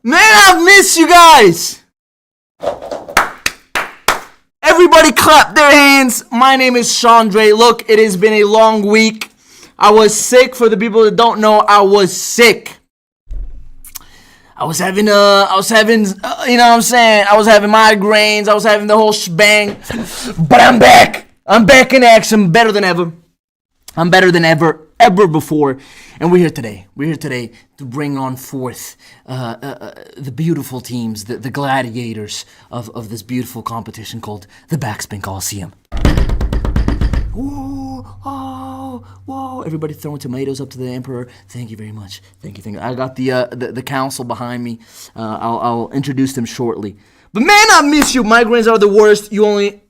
Man, I've missed you guys. Everybody clap their hands. My name is Chandre. Look, it has been a long week. I was sick. For the people that don't know, I was sick. I was having, you know what I'm saying? I was having migraines. I was having the whole shebang. But I'm back. I'm back in action. Better than ever. I'm better than ever before. And we're here today. We're here today to bring on forth the beautiful teams, the gladiators of this beautiful competition called the Backspin Colosseum. Ooh, oh, whoa! Everybody throwing tomatoes up to the emperor. Thank you very much. Thank you. I got the council behind me. I'll introduce them shortly. But man, I miss you. Migraines are the worst. You only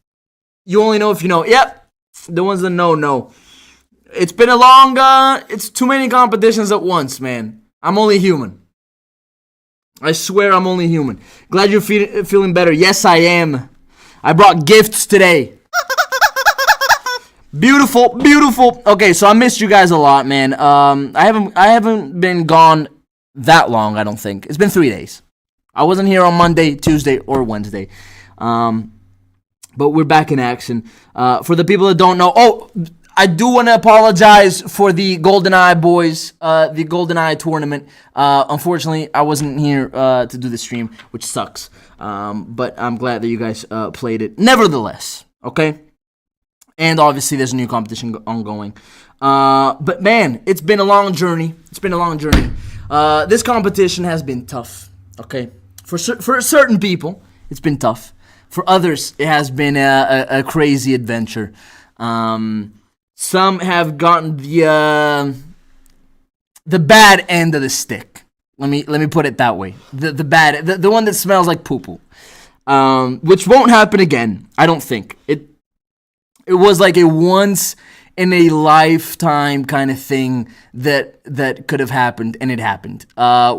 know if you know. Yep, the ones that know. It's been a long. It's too many competitions at once, man. I'm only human. I swear, I'm only human. Glad you're feeling better. Yes, I am. I brought gifts today. Beautiful. Okay, so I missed you guys a lot, man. I haven't been gone that long, I don't think. It's been 3 days. I wasn't here on Monday, Tuesday, or Wednesday. But we're back in action. For the people that don't know, I do want to apologize for the GoldenEye boys, the GoldenEye tournament. Unfortunately, I wasn't here to do the stream, which sucks. But I'm glad that you guys played it. Nevertheless, okay? And obviously, there's a new competition ongoing. But man, it's been a long journey. This competition has been tough, okay? For certain people, it's been tough. For others, it has been a crazy adventure. Some have gotten the bad end of the stick. Let me put it that way. The one that smells like poo-poo. Which won't happen again, I don't think. It was like a once in a lifetime kind of thing that could have happened, and it happened.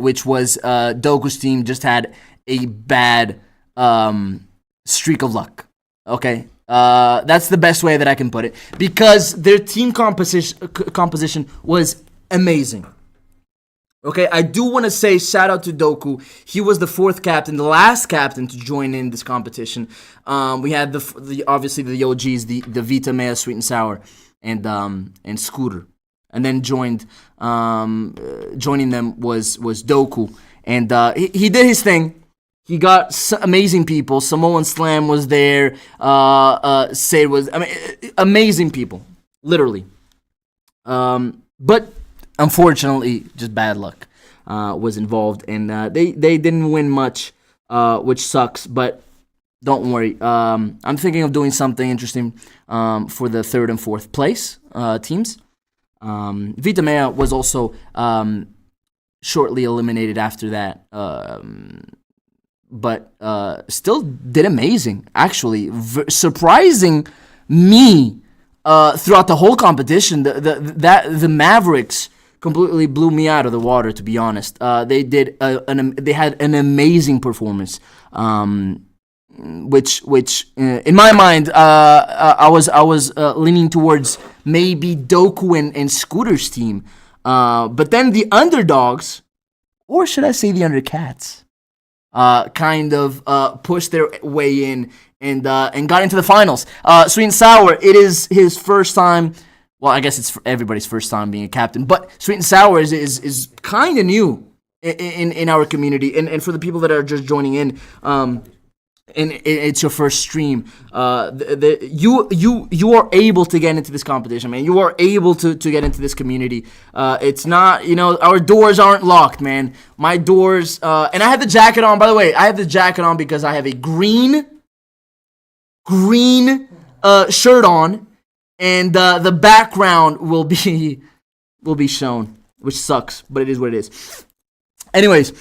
Which was Doku's team just had a bad streak of luck. Okay, that's the best way that I can put it, because their team composition was amazing. Okay, I do want to say shout out to Doku. He was the fourth captain, the last captain to join in this competition. We had the obviously the OGs, the Vita, Mea, Sweet and Sour, and Scooter, and then joining them was Doku, and he did his thing. He got amazing people. Samoan Slam was there. Say was amazing people, literally. But unfortunately, just bad luck was involved, and they didn't win much, which sucks. But don't worry. I'm thinking of doing something interesting for the third and fourth place teams. Vita Mea was also shortly eliminated after that, but still did amazing. Actually, surprising me throughout the whole competition. The Mavericks completely blew me out of the water, to be honest. They had an amazing performance, which in my mind, I was leaning towards maybe Doku and Scooter's team, but then the underdogs, or should I say the Undercats, kind of pushed their way in and got into the finals. Sweet and Sour, it is his first time. Well, I guess it's everybody's first time being a captain, but Sweet and Sour is kind of new in our community, and for the people that are just joining in, and it's your first stream, you are able to get into this competition, man. You are able to get into this community. It's not, our doors aren't locked, man. My doors, and I have the jacket on. By the way, I have the jacket on because I have a green shirt on. And the background will be shown, which sucks, but it is what it is. Anyways,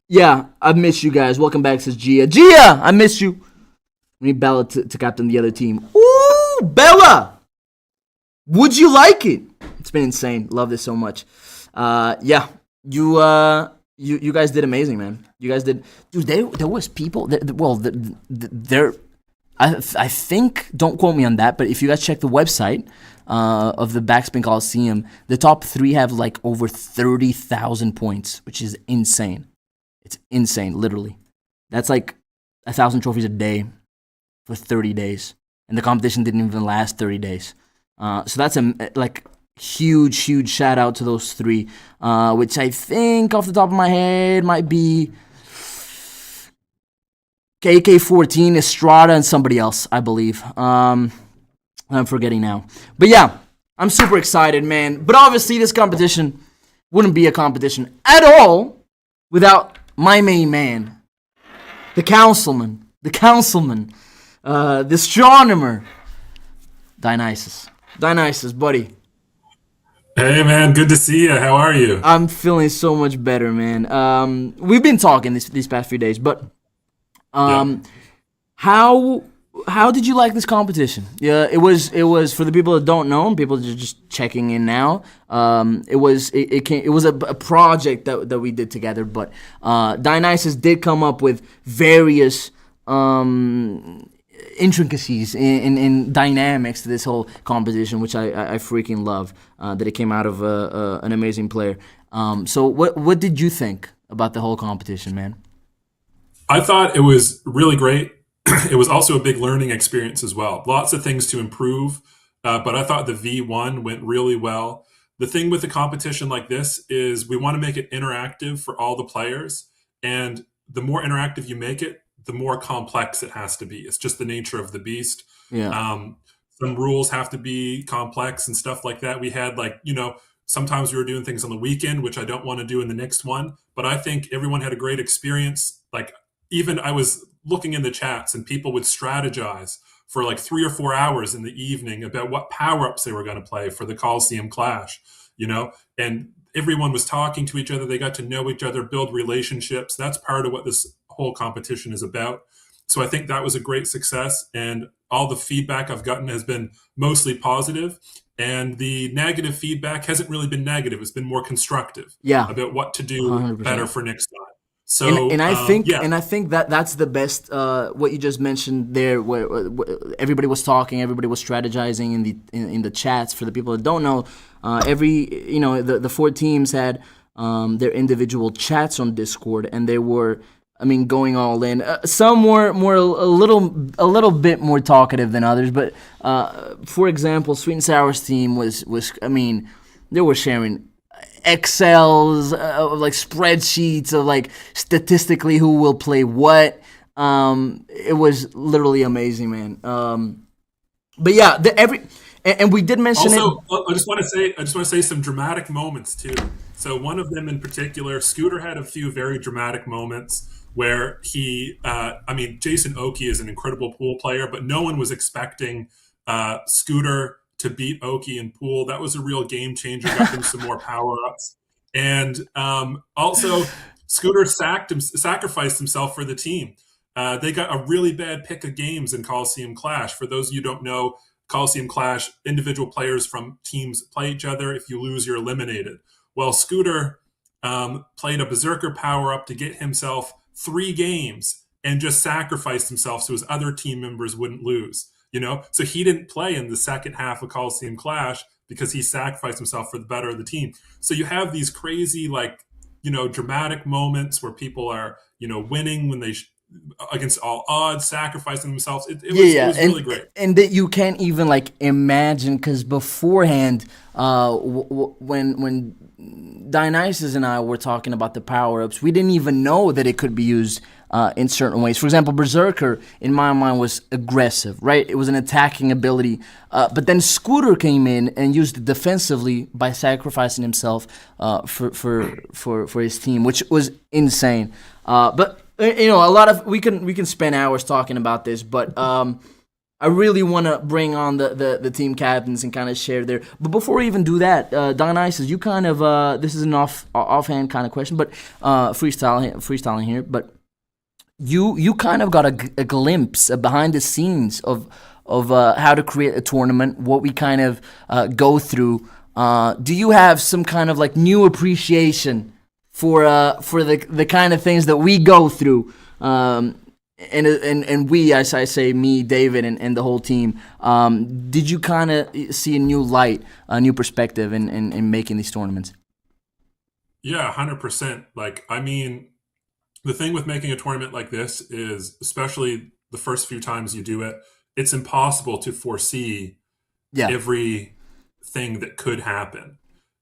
yeah, I miss you guys. Welcome back, says Gia. Gia, I miss you. We need Bella to captain the other team. Ooh, Bella! Would you like it? It's been insane. Love this so much. Yeah, you guys did amazing, man. You guys did. Dude, there was people. There. I think, don't quote me on that, but if you guys check the website of the Backspin Colosseum, the top three have like over 30,000 points, which is insane. It's insane, literally. That's like 1,000 trophies a day for 30 days, and the competition didn't even last 30 days. So that's like huge shout out to those three, which I think off the top of my head might be KK14, Estrada, and somebody else, I believe. I'm forgetting now. But yeah, I'm super excited, man. But obviously, this competition wouldn't be a competition at all without my main man, the councilman, the astronomer, Dionysus. Dionysus, buddy. Hey man, good to see you. How are you? I'm feeling so much better, man. We've been talking these past few days, but Yeah. um, how how did you like this competition? Yeah, it was for the people that don't know, and people that are just checking in now. It was a project that we did together, but Dionysus did come up with various intricacies in dynamics to this whole competition, which I freaking love. That it came out of an amazing player. So what did you think about the whole competition, man? I thought it was really great. It was also a big learning experience as well. Lots of things to improve, but I thought the V1 went really well. The thing with a competition like this is we want to make it interactive for all the players. And the more interactive you make it, the more complex it has to be. It's just the nature of the beast. Yeah. Um, some rules have to be complex and stuff like that. We had sometimes we were doing things on the weekend, which I don't want to do in the next one. But I think everyone had a great experience. Like even I was looking in the chats and people would strategize for like 3 or 4 hours in the evening about what power ups they were going to play for the Colosseum Clash, and everyone was talking to each other. They got to know each other, build relationships. That's part of what this whole competition is about. So I think that was a great success. And all the feedback I've gotten has been mostly positive. And the negative feedback hasn't really been negative. It's been more constructive Yeah, about what to do better 100%. for next time. And So and I think yeah, and I think that that's the best. What you just mentioned there, where everybody was talking, everybody was strategizing in the chats. For the people that don't know, the four teams had their individual chats on Discord, and they were, I mean, going all in. Some were more a little bit more talkative than others, but for example, Sweet and Sour's team was I mean, they were sharing Excels, like spreadsheets of like statistically who will play what. It was literally amazing, man. But yeah, and we did mention it. also, I just want to say some dramatic moments too. So one of them in particular, Scooter had a few very dramatic moments where Jason Oki is an incredible pool player, but no one was expecting Scooter to beat Oki in pool. That was a real game changer. Got them some more power ups, and also Scooter sacrificed himself for the team. They got a really bad pick of games in Coliseum Clash. For those of you who don't know, Coliseum Clash, individual players from teams play each other. If you lose, you're eliminated. Well, Scooter played a Berserker power up to get himself 3 games and just sacrificed himself so his other team members wouldn't lose. So he didn't play in the second half of Coliseum Clash because he sacrificed himself for the better of the team. So you have these crazy, dramatic moments where people are, winning when against all odds, sacrificing themselves. It Yeah, was it yeah, was really great. and that you can't even like imagine, because beforehand, when Dionysus and I were talking about the power ups, we didn't even know that it could be used in certain ways. For example, Berserker in my mind was aggressive, right? It was an attacking ability, but then Scooter came in and used it defensively by sacrificing himself for his team, which was insane. But a lot of we can spend hours talking about this, but I really want to bring on the team captains and kind of share their. But before we even do that, Dionysus, you kind of this is an offhand kind of question, but freestyling here, but you kind of got a glimpse behind the scenes of how to create a tournament, what we kind of go through. Do you have some kind of like new appreciation for the kind of things that we go through? And we, as I say, me, David, and the whole team, did you kind of see a new light, a new perspective in making these tournaments? Yeah, 100%. Like, I mean, The thing with making a tournament like this is, especially the first few times you do it, it's impossible to foresee Yeah, everything that could happen,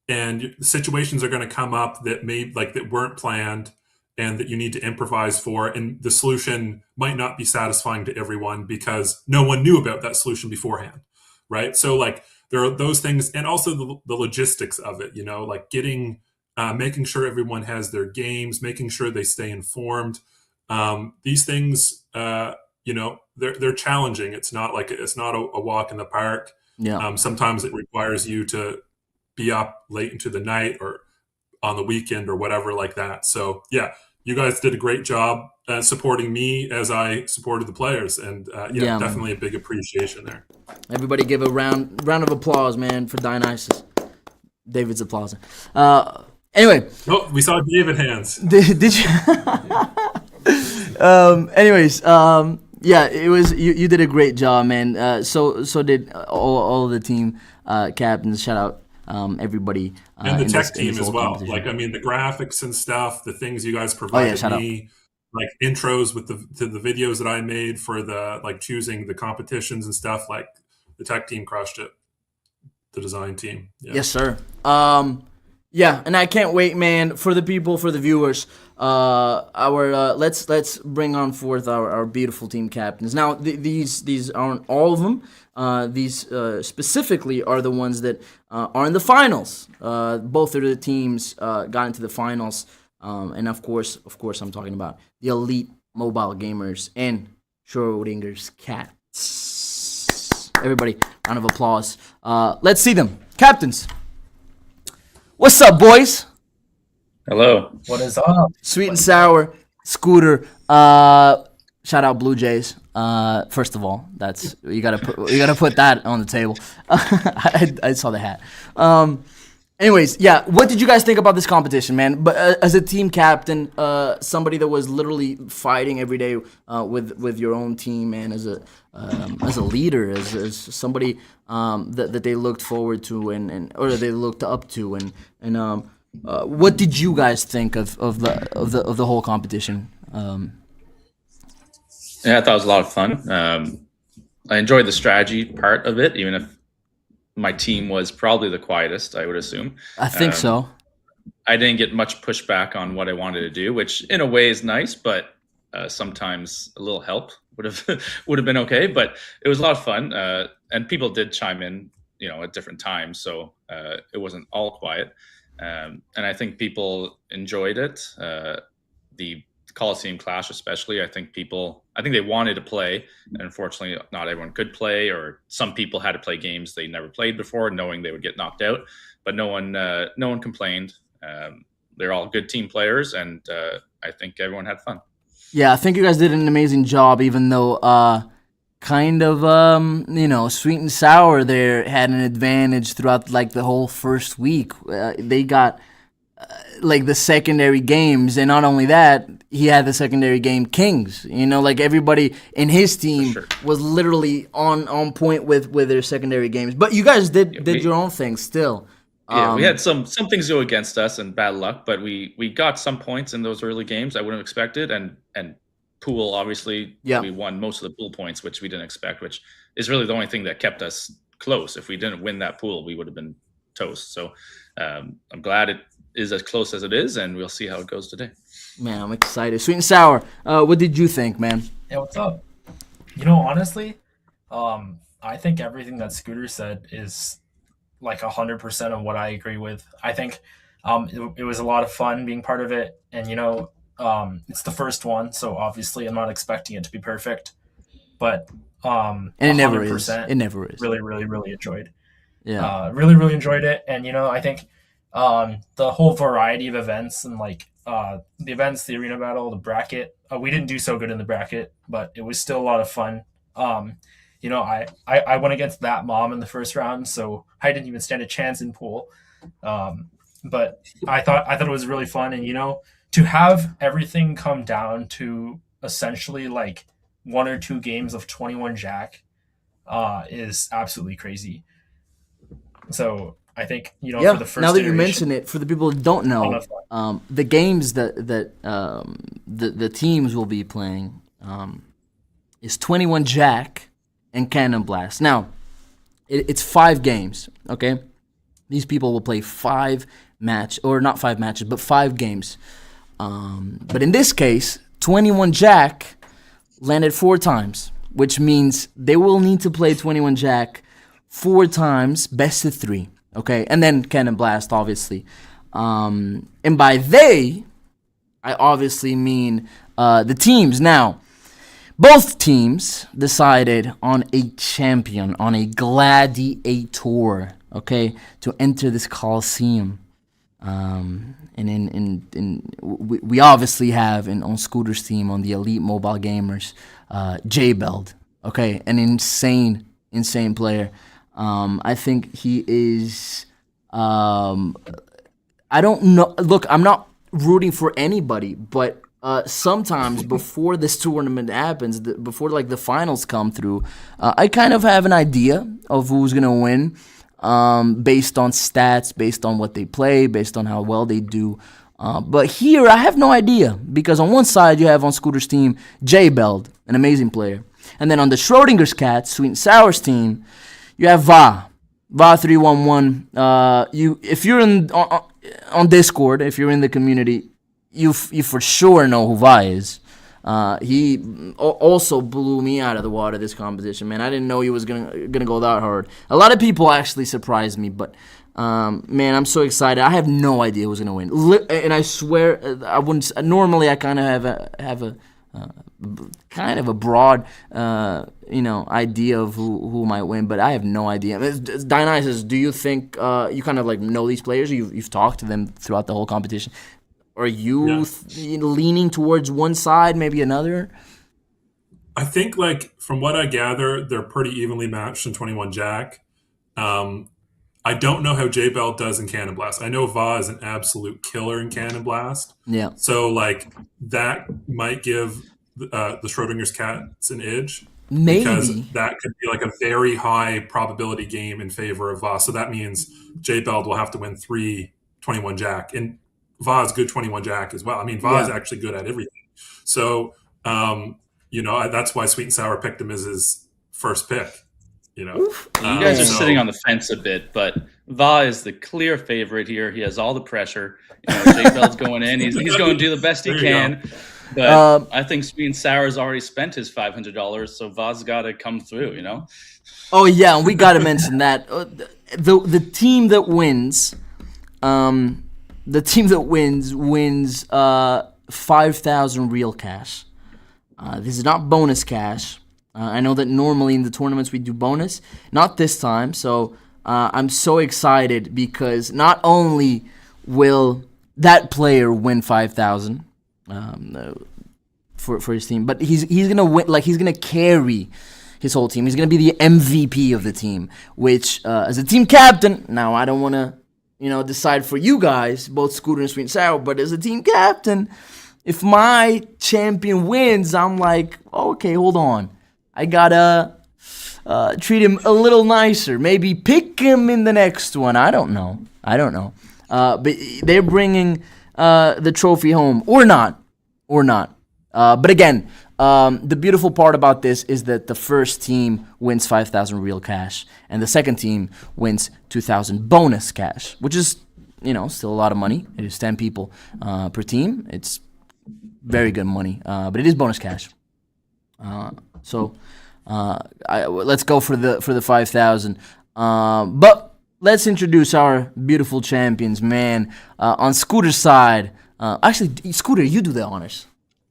and situations are going to come up that that weren't planned and that you need to improvise for, and the solution might not be satisfying to everyone because no one knew about that solution beforehand, right? So like there are those things, and also the logistics of it, like getting making sure everyone has their games, making sure they stay informed. These things, they're challenging. It's not a walk in the park. yeah, Sometimes it requires you to be up late into the night or on the weekend or whatever like that. So yeah, you guys did a great job supporting me as I supported the players, and yeah, yeah, man. definitely a big appreciation there. Everybody give a round of applause, man, for Dionysus. David's applause. Anyway, Oh, we saw David hands. did you? Anyways, yeah, it was you did a great job, man. So did all of the team captains. Shout out everybody And the in tech this team as whole well. Like, competition. I mean, the graphics and stuff, the things you guys Oh yeah, provided shout out. me, like intros with the videos that I made for the like choosing the competitions and stuff. Like, the tech team crushed it. The design team, yeah. Yes, sir. Yeah, and I can't wait, man, for the people, for the viewers. Our let's bring on forth our beautiful team captains. Now, these aren't all of them. These specifically are the ones that are in the finals. Both of the teams got into the finals, and of course, I'm talking about the elite mobile gamers and Schrodinger's cats. Everybody, round of applause. Let's see them, captains. What's up, boys? Hello. What is up? Sweet and sour, Scooter. Shout out Blue Jays. First of all, that's you gotta put that on the table. I saw the hat. Anyways, yeah. What did you guys think about this competition, man? But as a team captain, somebody that was literally fighting every day with your own team, and as a leader, as somebody that they looked forward to and or they looked up to, and what did you guys think of the whole competition? Yeah, I thought it was a lot of fun. I enjoyed the strategy part of it, even if my team was probably the quietest, I would assume. I think so. I didn't get much pushback on what I wanted to do, which in a way is nice, but sometimes a little help would have would have been okay. But it was a lot of fun, and people did chime in, at different times, so it wasn't all quiet. And I think people enjoyed it. The Colosseum Clash, especially, I think they wanted to play, and unfortunately, not everyone could play, or some people had to play games they never played before, knowing they would get knocked out. But no one complained. They're all good team players, and I think everyone had fun. Yeah, I think you guys did an amazing job, even though kind of Sweet and Sour there had an advantage throughout like the whole first week. They got like the secondary games, and not only that, he had the secondary game kings. Like everybody in his team sure. was literally on point with their secondary games. But you guys did your own thing still. Yeah, we had some things go against us and bad luck, but we got some points in those early games I wouldn't have expected, and pool, obviously, Yeah. we won most of the pool points, which we didn't expect, which is really the only thing that kept us close. If we didn't win that pool, we would have been toast. So I'm glad it is as close as it is, and we'll see how it goes today. Man, I'm excited. Sweet and Sour, what did you think, man? Yeah, what's up? Honestly, I think everything that Scooter said is like 100% of what I agree with. I think it was a lot of fun being part of it, and it's the first one, so obviously I'm not expecting it to be perfect, but And it never is. 100% It never is. really, really, really enjoyed. Yeah. Really, really enjoyed it, and I think the whole variety of events and like the events, the arena battle, the bracket. We didn't do so good in the bracket, but it was still a lot of fun. I went against that mom in the first round, so I didn't even stand a chance in pool. But I thought it was really fun, and to have everything come down to essentially like 1 or 2 games of 21 Jack is absolutely crazy. So I think for Yeah. the first Now that you iteration, mention it, for the people that don't ton know, of fun. the games that the teams will be playing is 21 Jack and Cannon Blast. Now it's 5 games. Okay, these people will play not 5 matches, but 5 games. But in this case, 21 Jack landed 4 times, which means they will need to play 21 Jack 4 times, best of 3. Okay, and then Cannon Blast, obviously. And by they, I obviously mean the teams. Now, both teams decided on a champion, on a gladiator, okay, to enter this Colosseum. And we obviously have on Scooter's team, on the Elite Mobile Gamers, J Beld, okay, an insane player. I think he is. I don't know. Look, I'm not rooting for anybody, but sometimes before this tournament happens, before like the finals come through, I kind of have an idea of who's gonna win, based on stats, based on what they play, based on how well they do. But here, I have no idea, because on one side you have on Scooter's team J Beld, an amazing player, and then on the Schrodinger's Cat, Sweet and Sour's team, you have Va 311. If you're on Discord, if you're in the community, you for sure know who Va is. He also blew me out of the water this competition, man. I didn't know he was gonna go that hard. A lot of people actually surprised me, but man, I'm so excited. I have no idea who's gonna win, and I swear I wouldn't. Normally, I kind of have a kind of a broad idea of who might win, but I have no idea. Dionysus, do you think you kind of like know these players? You've talked to them throughout the whole competition. Are you leaning towards one side, maybe another? I think, like, from what I gather, they're pretty evenly matched in 21 Jack. I don't know how J Bell does in Cannon Blast. I know Va is an absolute killer in Cannon Blast. Yeah. So, like, that might give the Schrodinger's Cats an edge. Maybe. Because that could be like a very high probability game in favor of Va. So that means J Bell will have to win 3 21 Jack. And Va is good 21 Jack as well. I mean, Va is actually good at everything. So, that's why Sweet and Sour picked him as his first pick. You guys are sitting on the fence a bit, but Va is the clear favorite here. He has all the pressure. J Bell's going in. He's going to do the best he can. But I think Sweet and Sour's already spent his $500, so Va's got to come through. Oh yeah, we got to mention that the team that wins, wins 5,000 real cash. This is not bonus cash. I know that normally in the tournaments we do bonus, not this time. So I'm so excited because not only will that player win 5,000 for his team, but he's gonna win. Like, he's gonna carry his whole team. He's gonna be the MVP of the team. Which, as a team captain, now I don't want to decide for you guys, both Scooter and Sweet and Sour, but as a team captain, if my champion wins, I'm like, okay, hold on. I gotta treat him a little nicer. Maybe pick him in the next one. I don't know. But they're bringing the trophy home, or not. But again, the beautiful part about this is that the first team wins 5,000 real cash, and the second team wins 2,000 bonus cash, which is still a lot of money. It is 10 people per team. It's very good money, but it is bonus cash. So let's go for the 5,000. But let's introduce our beautiful champions, man. On Scooter's side, actually, Scooter, you do the honors.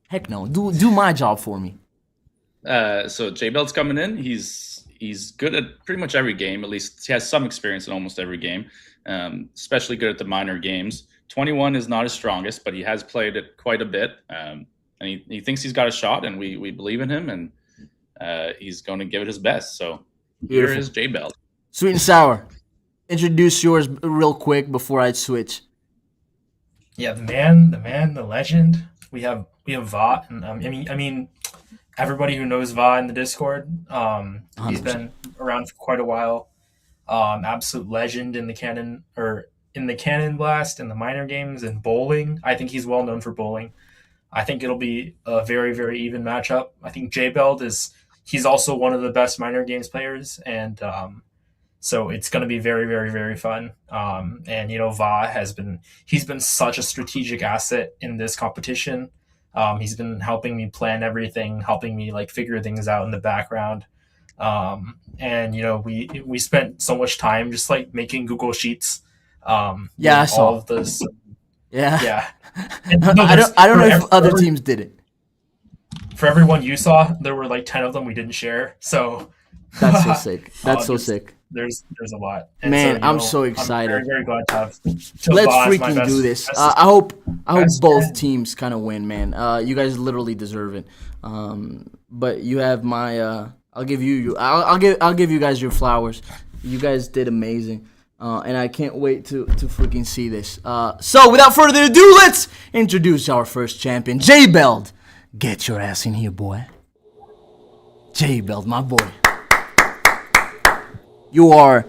Heck no, do my job for me. So J Belt's coming in. He's good at pretty much every game. At least he has some experience in almost every game. Especially good at the minor games. 21 is not his strongest, but he has played it quite a bit. And he thinks he's got a shot, and we believe in him, and he's going to give it his best. So Beautiful. Here is J Belt. Sweet and Sour, introduce yours real quick before I switch. Yeah, the man, the legend. We have Va, and I mean, everybody who knows Va in the Discord, he's been around for quite a while. absolute legend in the cannon blast, in the minor games, and bowling. I think he's well known for bowling. I think it'll be a very, very even matchup. I think J Beld he's also one of the best minor games players, and so it's going to be very, very, very fun. And Va he's been such a strategic asset in this competition. He's been helping me plan everything, helping me like figure things out in the background. And we spent so much time just like making Google Sheets. Yeah, I saw all of this. Yeah. Yeah. I don't know if other teams did it. For everyone you saw, there were like 10 of them we didn't share. So that's so sick. That's so sick. There's a lot. And man, I'm so excited. I'm very, very glad to have. Let's freaking do this. I hope both teams kind of win, man. You guys literally deserve it. But you have my. I'll give you guys your flowers. You guys did amazing. And I can't wait to freaking see this. So without further ado, let's introduce our first champion, J Beld. Get your ass in here, boy. J Beld, my boy. You are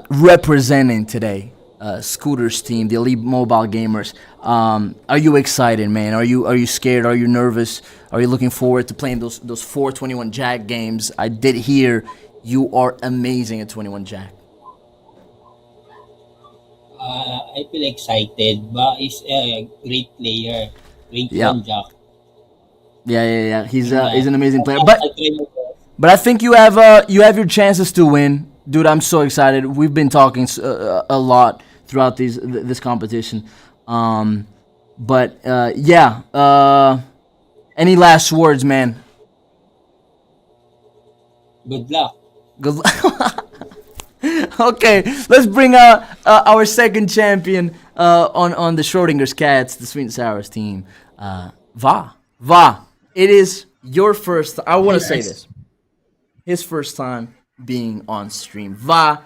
representing today Scooter's team, the Elite Mobile Gamers. Are you excited, man? Are you scared? Are you nervous? Are you looking forward to playing those 421 Jack games? I did hear you are amazing at 21 Jack. I feel excited. Ba is a great player. Great Jack. Yeah. He's an amazing player. But I think you have your chances to win. Dude, I'm so excited. We've been talking a lot throughout this competition. But any last words, man? Good luck. Good luck. Okay, let's bring our second champion on the Schrodinger's Cats, the Sweet and Sours team. Va, it is your first. I want to say this. His first time being on stream. Va,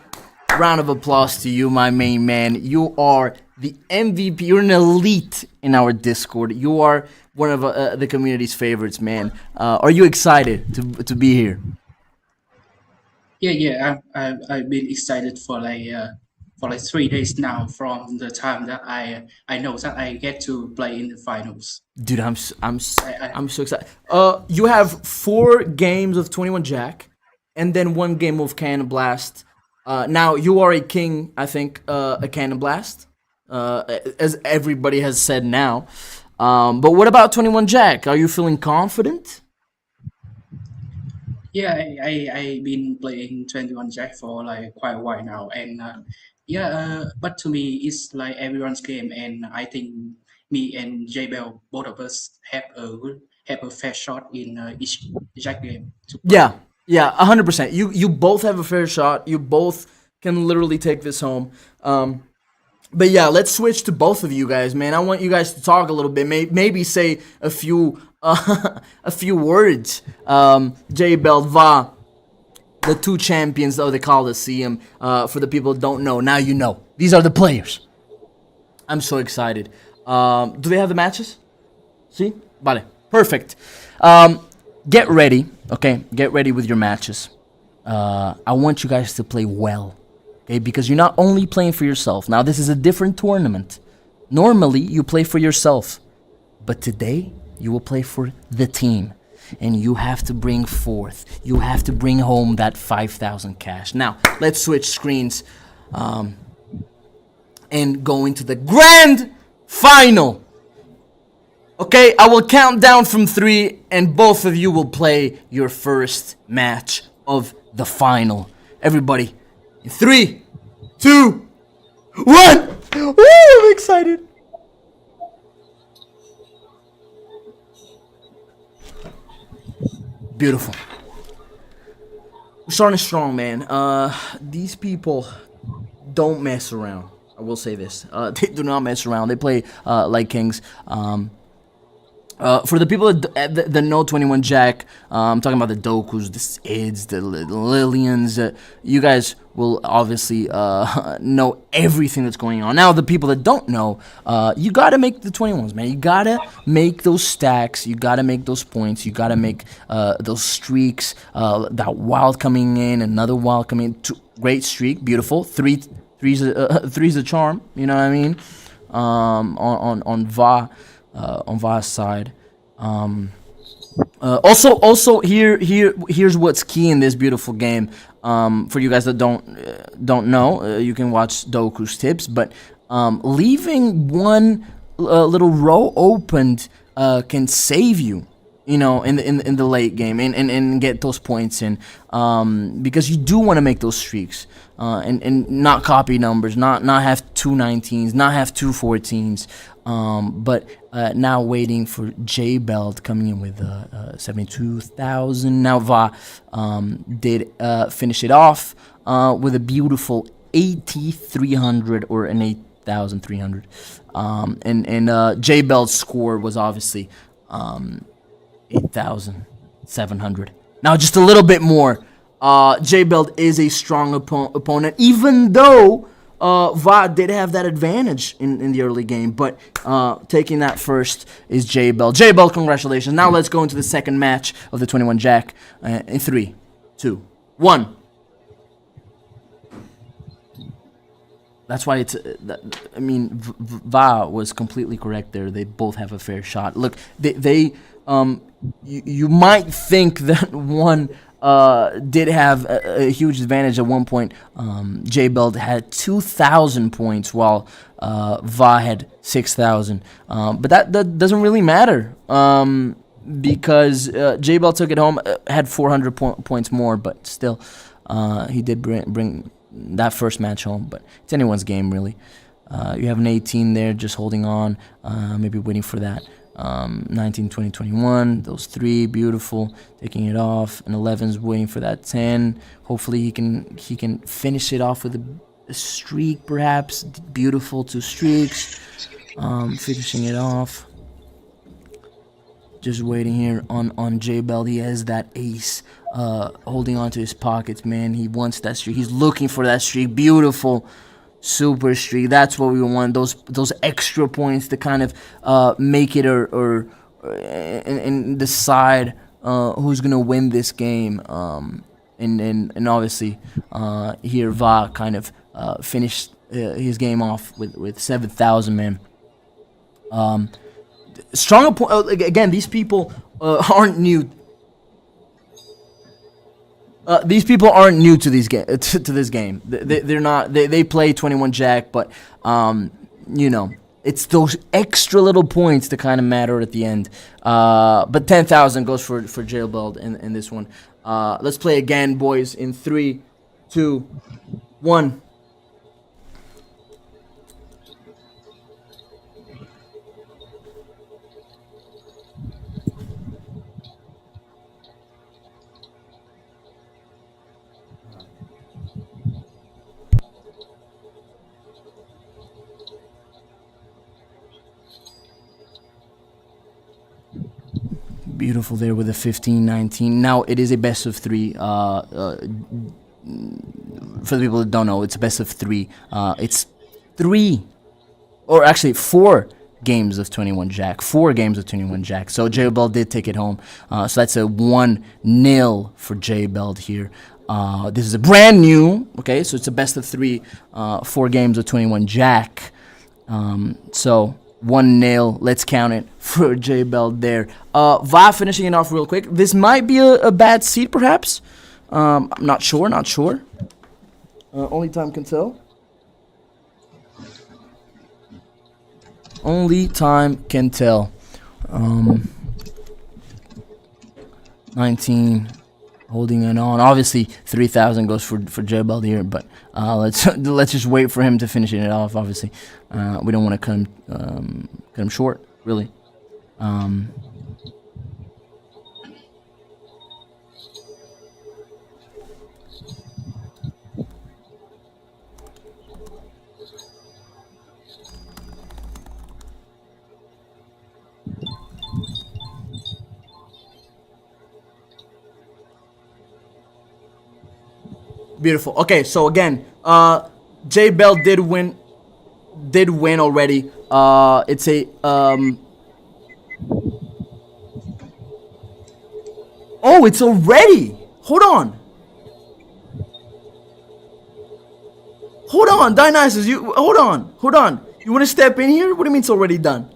round of applause to you, my main man. You are the MVP. You're an elite in our Discord. You are one of the community's favorites, man. Are you excited to be here? Yeah. I've been excited for like 3 days now from the time that I know that I get to play in the finals. Dude, I'm so excited. You have 4 games of 21 Jack, and then 1 game of Cannon Blast. Now you are a king, I think, a Cannon Blast, as everybody has said now. But what about 21 Jack? Are you feeling confident? Yeah, I've been playing 21 Jack for like quite a while now, and but to me it's like everyone's game, and I think me and JBell, both of us have a fair shot in each Jack game. Yeah, 100%. You both have a fair shot. You both can literally take this home. But yeah, let's switch to both of you guys, man. I want you guys to talk a little bit, maybe say a few words. J Beld, Va, the 2 champions of the Colosseum. For the people who don't know, now you know. These are the players. I'm so excited. Do they have the matches? See? Vale. Perfect. Get ready, okay? Get ready with your matches. I want you guys to play well. Okay, because you're not only playing for yourself. Now, this is a different tournament. Normally, you play for yourself. But today, you will play for the team. And you have to bring forth. You have to bring home that 5,000 cash. Now, let's switch screens. And go into the grand final. Okay, I will count down from 3. And both of you will play your first match of the final. Everybody. 3, 2, 1. Woo, I'm excited. Beautiful. We're starting strong, man. These people don't mess around. I will say this. They do not mess around. They play like kings. For the people that know 21 Jack, I'm talking about the Dokus, the Sids, the Lillians. You guys will obviously know everything that's going on. Now, the people that don't know, you gotta make the 21s, man. You gotta make those stacks. You gotta make those points. You gotta make those streaks. That wild coming in, another wild coming in. Great streak, beautiful. Three's a charm. You know what I mean? On Va's side. Also here's what's key in this beautiful game. For you guys that don't know, you can watch Doku's tips, but leaving one little row opened can save you. You know, in the late game, and get those points in, because you do want to make those streaks, and not copy numbers, not have 2 19s, not have 2 14s, but now waiting for J Belt coming in with 72,000. Now Va did finish it off with a beautiful 8,300 or an 8,300, and J Belt's score was obviously 8,700. Now just a little bit more. J Belt is a strong opponent, even though Va did have that advantage in the early game. But taking that first is J Belt. J Belt, congratulations. Now let's go into the second match of the 21 Jack in 3, 2, 1. That's why it's. I mean, Va was completely correct there. They both have a fair shot. Look, they you might think that one did have a huge advantage at one point. J Belt had 2,000 points while Va had 6,000. But that doesn't really matter, because J Belt took it home, had 400 points more, but still he did bring that first match home. But it's anyone's game, really. You have an 18 there just holding on, maybe waiting for that 19, 20, 21, those 3, beautiful, taking it off. And 11's waiting for that 10. Hopefully he can finish it off with a streak, perhaps. Beautiful, 2 streaks, finishing it off. Just waiting here on J Belt. He has that ace, holding on to his pockets, man. He wants that streak. He's looking for that streak. Beautiful. Super streak. That's what we want. Those extra points to kind of make it or and decide who's gonna win this game. And obviously here Va kind of finished his game off with 7,000, man. Strong again. These people aren't new. These people aren't new to these to this game. They're not. They play 21 Jack, but you know, it's those extra little points that kind of matter at the end. But 10,000 goes for J Belt in this one. Let's play again, boys. In 3, 2, 1. Beautiful there with a 15-19. Now it is a best of 3. For the people that don't know, it's a best of 3. It's 3, or actually 4 games of 21 Jack. 4 games of 21 Jack. So J Belt did take it home. So that's a 1-0 for J Belt here. This is a brand new. Okay, so it's a best of 3. 4 games of 21 Jack. So 1-0. Let's count it for J Belt there. Va finishing it off real quick. This might be a bad seed, perhaps. I'm not sure. Only time can tell. Only time can tell. 19, holding it on. Obviously, 3,000 goes for J Belt here, but let's just wait for him to finish it off. Obviously, we don't want to cut him short, really. Beautiful. Okay, so again, J Bell did win already. It's a Oh, it's already. Hold on. Hold on, Dionysus. You hold on. Hold on. You want to step in here? What do you mean it's already done?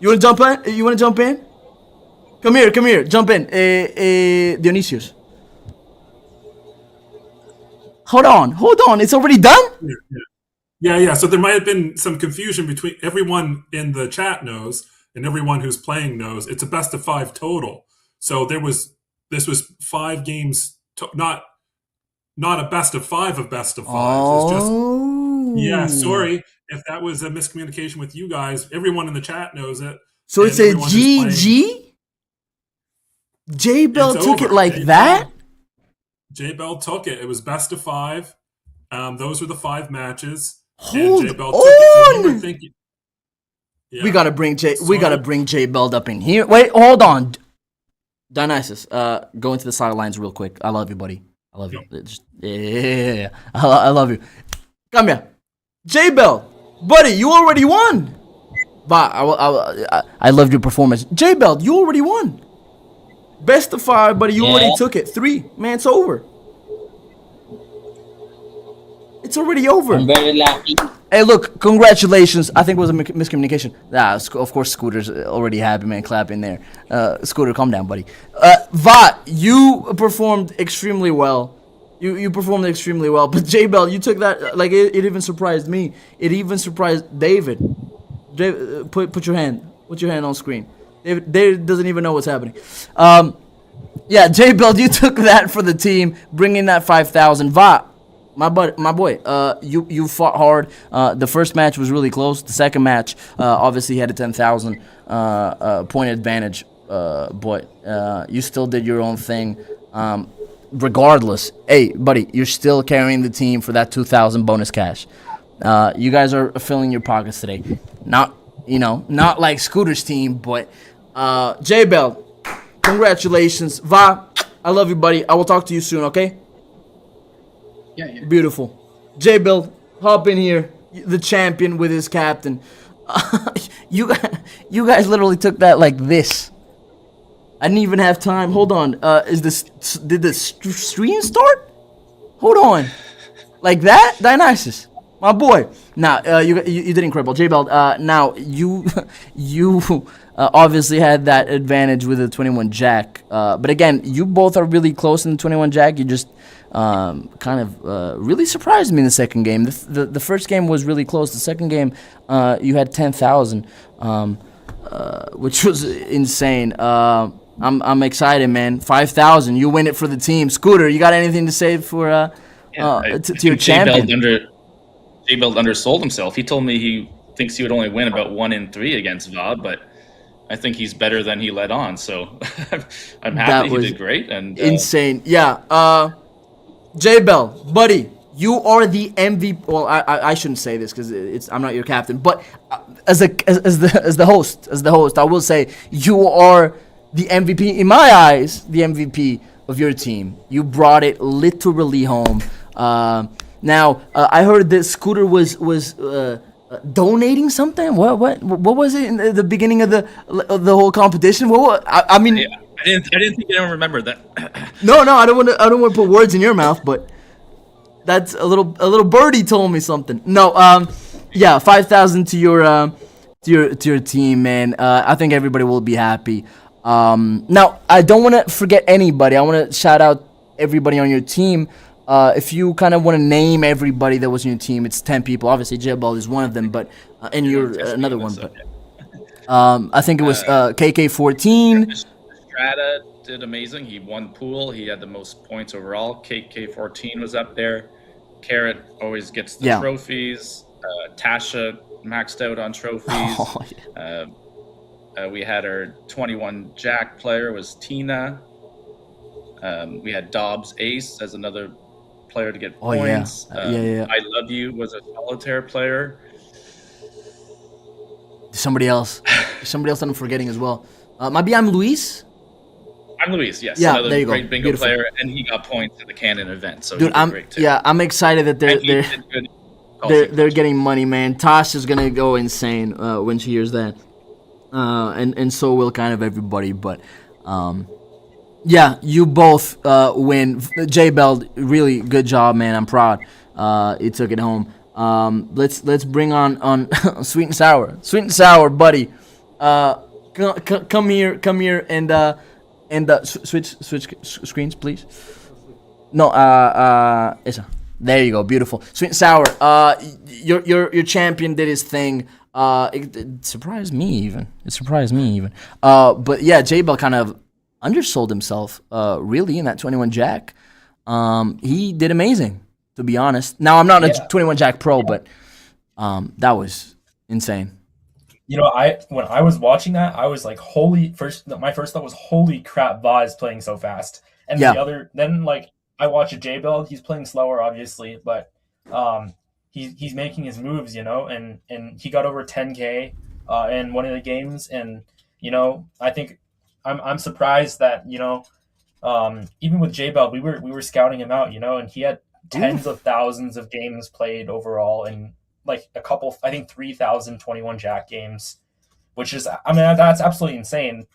You want to jump in? You want to jump in? Come here. Come here. Jump in. Dionysius. Hold on. Hold on. It's already done? Yeah. So there might have been some confusion between everyone in the chat knows and everyone who's playing knows it's a best of 5 total. So this was 5 games, not a best of 5 of best of 5. It's just Oh. sorry if that was a miscommunication with you guys. Everyone in the chat knows it. So it's a GG? J Bell took it like that? J Bell took it. It was best of 5. Those were the 5 matches. Hold and J Bell took it. So we were thinking, we gotta bring J Bell up in here. Wait, hold on. Dionysus, go into the sidelines real quick. I love you, buddy. I love you. Yeah, I love you. Come here. J Bell, buddy, you already won. But I loved your performance. J Bell, you already won. Best of 5, buddy. You already took it. 3. Man, it's over. It's already over. I'm very lucky. Hey, look, congratulations. I think it was a miscommunication. Of course, Scooter's already happy, man, clapping there. Scooter, calm down, buddy. Va, you performed extremely well. You performed extremely well. But J Bell, you took that, like, it even surprised me. It even surprised David. Put your hand on screen. David doesn't even know what's happening. Yeah, J Bell, you took that for the team, bringing that 5,000. Va, my boy, you fought hard. The first match was really close. The second match, obviously, had a 10,000 point advantage, but you still did your own thing. Regardless, hey, buddy, you're still carrying the team for that 2,000 bonus cash. You guys are filling your pockets today. Not like Scooter's team, but J Bell, congratulations. Va, I love you, buddy. I will talk to you soon, okay? Yeah. Beautiful. J Bell, hop in here. The champion with his captain. You guys literally took that like this. I didn't even have time. Hold on. Did the stream start? Hold on. Like that? Dionysus. My boy. Nah, you did incredible. J Bell, now you obviously had that advantage with the 21 Jack. But again, you both are really close in the 21 Jack. You just kind of really surprised me in the second game. The first game was really close. The second game, you had 10,000, which was insane. I'm excited, man. 5,000. You win it for the team. Scooter, you got anything to say for to your champion? J Bell undersold himself. He told me he thinks he would only win about 1 in 3 against Va, but I think he's better than he let on. So I'm happy he did great. And insane. Yeah. J Bell, buddy, you are the MVP. Well, I shouldn't say this because I'm not your captain, but as the host, I will say you are the MVP in my eyes. The MVP of your team. You brought it literally home. Now, I heard that Scooter was donating something. What was it in the beginning of the whole competition? I mean, I didn't think anyone remembered that. No, I don't want to put words in your mouth, but that's a little birdie told me something. No, yeah, 5,000 to your team, man. I think everybody will be happy. Now, I don't want to forget anybody. I want to shout out everybody on your team. If you kind of want to name everybody that was in your team, it's 10 people. Obviously, J-Ball is one of them, but and you're another one. But I think it was KK14. Strata did amazing. He won pool. He had the most points overall. KK14 was up there. Carrot always gets the trophies. Tasha maxed out on trophies. Oh, yeah. We had our 21 Jack player was Tina. We had Dobbs Ace as another player to get points. Yeah. I Love You was a solitaire player. Somebody else that I'm forgetting as well. Maybe I'm Luis. I'm Luis. Yes, Yeah, another there you go. great bingo Beautiful. player, and he got points at the Canon event, so Dude, he did great too. I'm excited that And he they're did good they're getting money, man. Tosh is gonna go insane when she hears that, and so will kind of everybody. But yeah, you both win. J Bell, really good job, man. I'm proud. You took it home. Let's bring on sweet and sour, buddy. Come here, and switch screens, please. No, esa. There you go, beautiful. Sweet and sour. Your champion did his thing. It surprised me even. But yeah, J Bell kind of undersold himself. Really in that 21 Jack. He did amazing, to be honest. Now I'm not a 21 Jack pro, but that was insane. You know, when I was watching that, I was like, my first thought was, holy crap, Va is playing so fast. And then like I watch J Bell, he's playing slower, obviously, but he's making his moves, you know, and he got over 10K in one of the games, and you know, I think I'm surprised that, you know, even with J Bell, we were scouting him out, you know, and he had tens of thousands of games played overall, and like a couple, I think 3,021 Jack games, which is, I mean, that's absolutely insane.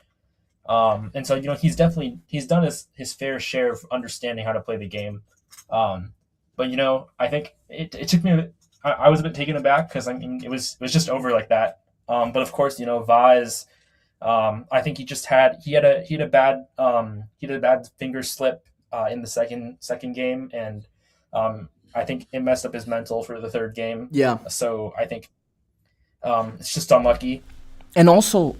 And so, you know, he's done his fair share of understanding how to play the game. But you know, I think it took me I was a bit taken aback, because I mean, it was just over like that. But of course, you know, Va is, I think he had a bad finger slip in the second game, and I think it messed up his mental for the third game. Yeah. So I think it's just unlucky. And also,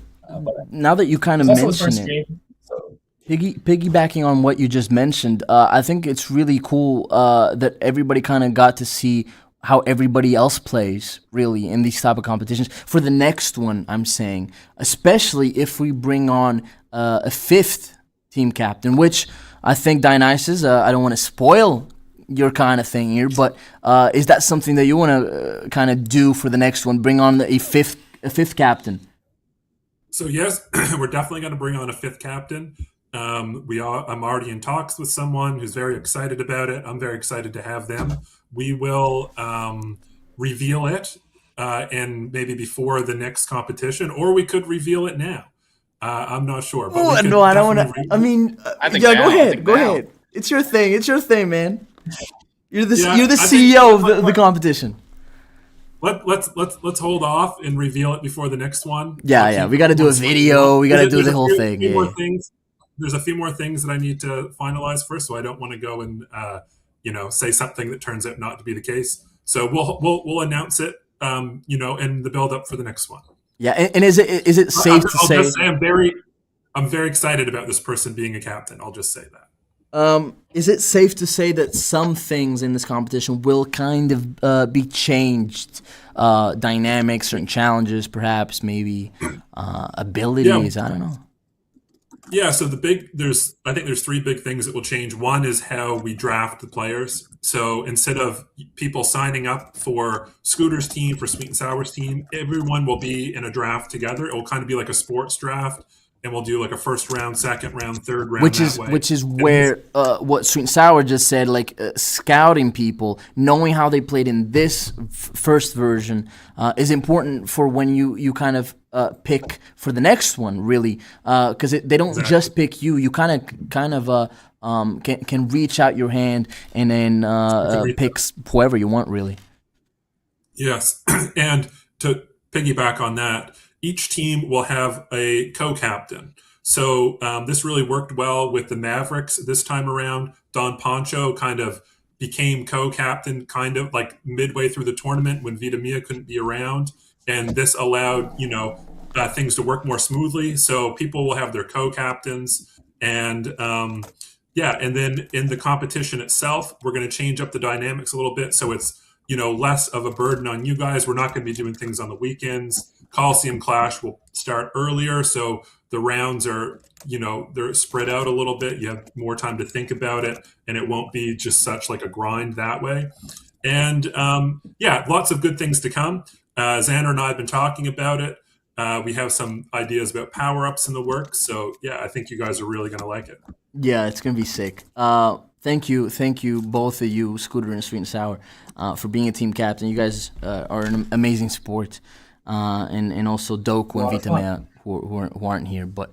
now that you kind of mention it, game, so. piggybacking on what you just mentioned, I think it's really cool that everybody kind of got to see how everybody else plays, really, in these type of competitions. For the next one, I'm saying, especially if we bring on a fifth team captain, which I think Dionysus, I don't want to spoil your kind of thing here, but is that something that you want to kind of do for the next one? Bring on a fifth captain? So yes, we're definitely going to bring on a fifth captain. I'm already in talks with someone who's very excited about it. I'm very excited to have them. We will reveal it and maybe before the next competition, or we could reveal it now. I'm not sure. But no, I don't want to. I mean, yeah, go ahead. It's your thing, man. You're the CEO of the competition. Let's hold off and reveal it before the next one. Yeah. We got to do a video. We got to do the whole thing. There's a few more things that I need to finalize first, so I don't want to go and say something that turns out not to be the case. So we'll announce it, in the build up for the next one. Yeah, and is it safe to say? I'll just say I'm very excited about this person being a captain. I'll just say that. Is it safe to say that some things in this competition will kind of be changed? Dynamics, certain challenges, perhaps, maybe abilities. I don't know. Yeah, so I think there's three big things that will change. One is how we draft the players. So instead of people signing up for Scooter's team, for Sweet and Sour's team, everyone will be in a draft together. It will kind of be like a sports draft. And we'll do like a first round, second round, third round. Which is where what Sweet and Sour just said, like scouting people, knowing how they played in this first version is important for when you kind of pick for the next one, really, because they don't just pick you. You kind of can reach out your hand and then pick whoever you want, really. Yes, and to piggyback on that, each team will have a co-captain. So this really worked well with the Mavericks this time around. Don Poncho kind of became co-captain kind of like midway through the tournament when Vita Mia couldn't be around. And this allowed, things to work more smoothly. So people will have their co-captains. And and then in the competition itself, we're going to change up the dynamics a little bit. So it's, less of a burden on you guys. We're not going to be doing things on the weekends. Colosseum Clash will start earlier, so the rounds are, they're spread out a little bit. You have more time to think about it, and it won't be just such like a grind that way. And lots of good things to come. Xander and I have been talking about it. We have some ideas about power-ups in the works. So, yeah, I think you guys are really going to like it. Yeah, it's gonna be sick. Thank you, both of you, Scooter and Sweet and Sour, for being a team captain. You guys are an amazing sport, and also Doku and Vitamea who aren't here. But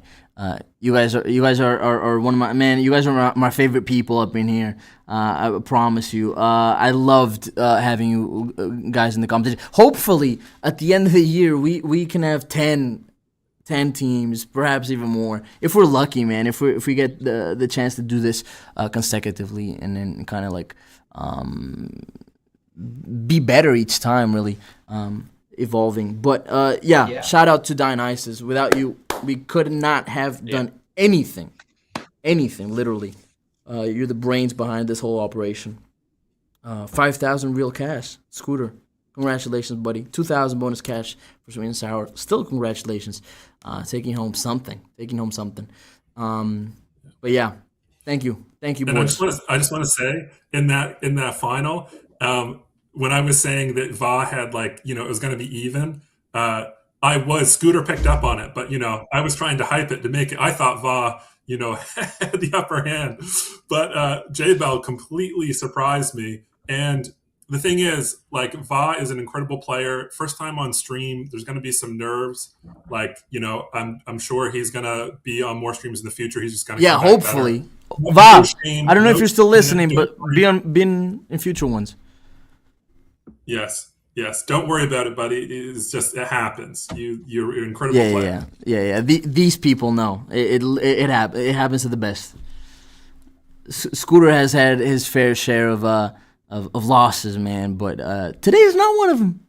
you guys are one of my man. You guys are my favorite people up in here. I promise you. I loved having you guys in the competition. Hopefully, at the end of the year, we can have 10 teams, perhaps even more, if we're lucky, man. If we get the chance to do this consecutively, and then kind of like be better each time, really evolving. But yeah, shout out to Dionysus. Without you, we could not have done anything, literally. You're the brains behind this whole operation. 5,000 real cash, Scooter. Congratulations, buddy. 2,000 bonus cash for Sweet and Sour. Still, congratulations. Taking home something. But yeah, thank you, And boys. I just want to say in that final, when I was saying that Va had it was going to be even, Scooter picked up on it, but I was trying to hype it to make it. I thought Va had the upper hand, but J-Bell completely surprised me. And the thing is, Va is an incredible player. First time on stream, there's going to be some nerves. I'm sure he's going to be on more streams in the future. He's just going to Hopefully. better. Va, I don't know if you're still listening, but be in future ones. Yes. Don't worry about it, buddy. It happens. You're an incredible player. Yeah. These people know it happens to the best. Scooter has had his fair share of losses, man, but today is not one of them.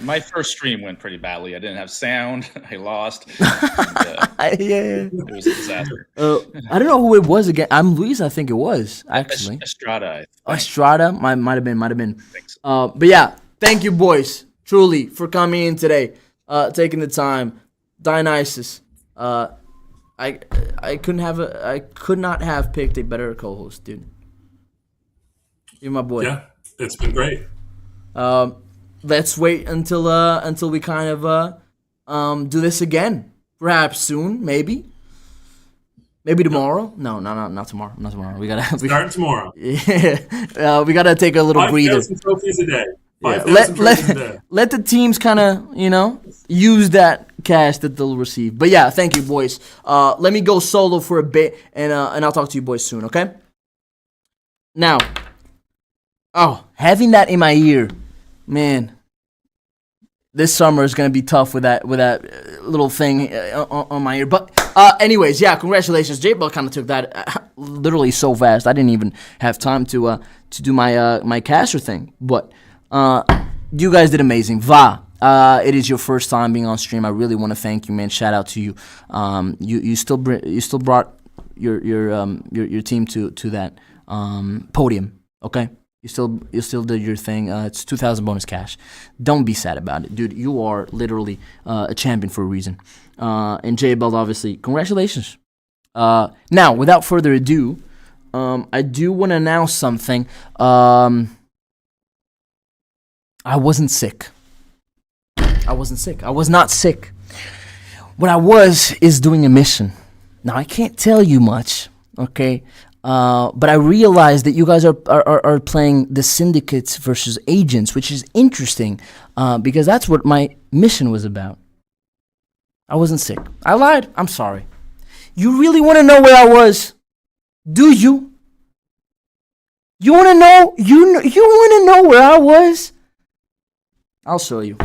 My first stream went pretty badly. I didn't have sound. I lost. It was a disaster. I don't know who it was again. I'm Luis, I think it was, actually. Estrada. Estrada might have been. Thanks. But yeah, thank you, boys, truly, for coming in today, taking the time. Dionysus, I could not have picked a better co-host, dude. You're my boy. Yeah, it's been great. Let's wait until we kind of do this again. Perhaps soon, maybe tomorrow. No, not tomorrow. Not tomorrow. We Starting tomorrow. Yeah, we gotta take a little breather. 5,000 trophies a day. Let the teams kind of use that cash that they'll receive. But yeah, thank you, boys. Let me go solo for a bit, and I'll talk to you boys soon. Okay. Now, having that in my ear, man. This summer is gonna be tough with that little thing on my ear. But anyways, yeah, congratulations. J-Bell kind of took that literally so fast. I didn't even have time to do my caster thing. But you guys did amazing. Va, it is your first time being on stream. I really want to thank you, man. Shout out to you. You still brought your team to that podium. Okay. You still did your thing. It's 2,000 bonus cash. Don't be sad about it, dude. You are literally a champion for a reason. And J-Bell, obviously, congratulations. Now, without further ado, I do want to announce something. I wasn't sick. I was not sick. What I was is doing a mission. Now, I can't tell you much, okay? But I realized that you guys are playing the syndicates versus agents, which is interesting because that's what my mission was about. I wasn't sick. I lied. I'm sorry. You really want to know where I was? Do you? You want to know? You want to know where I was? I'll show you.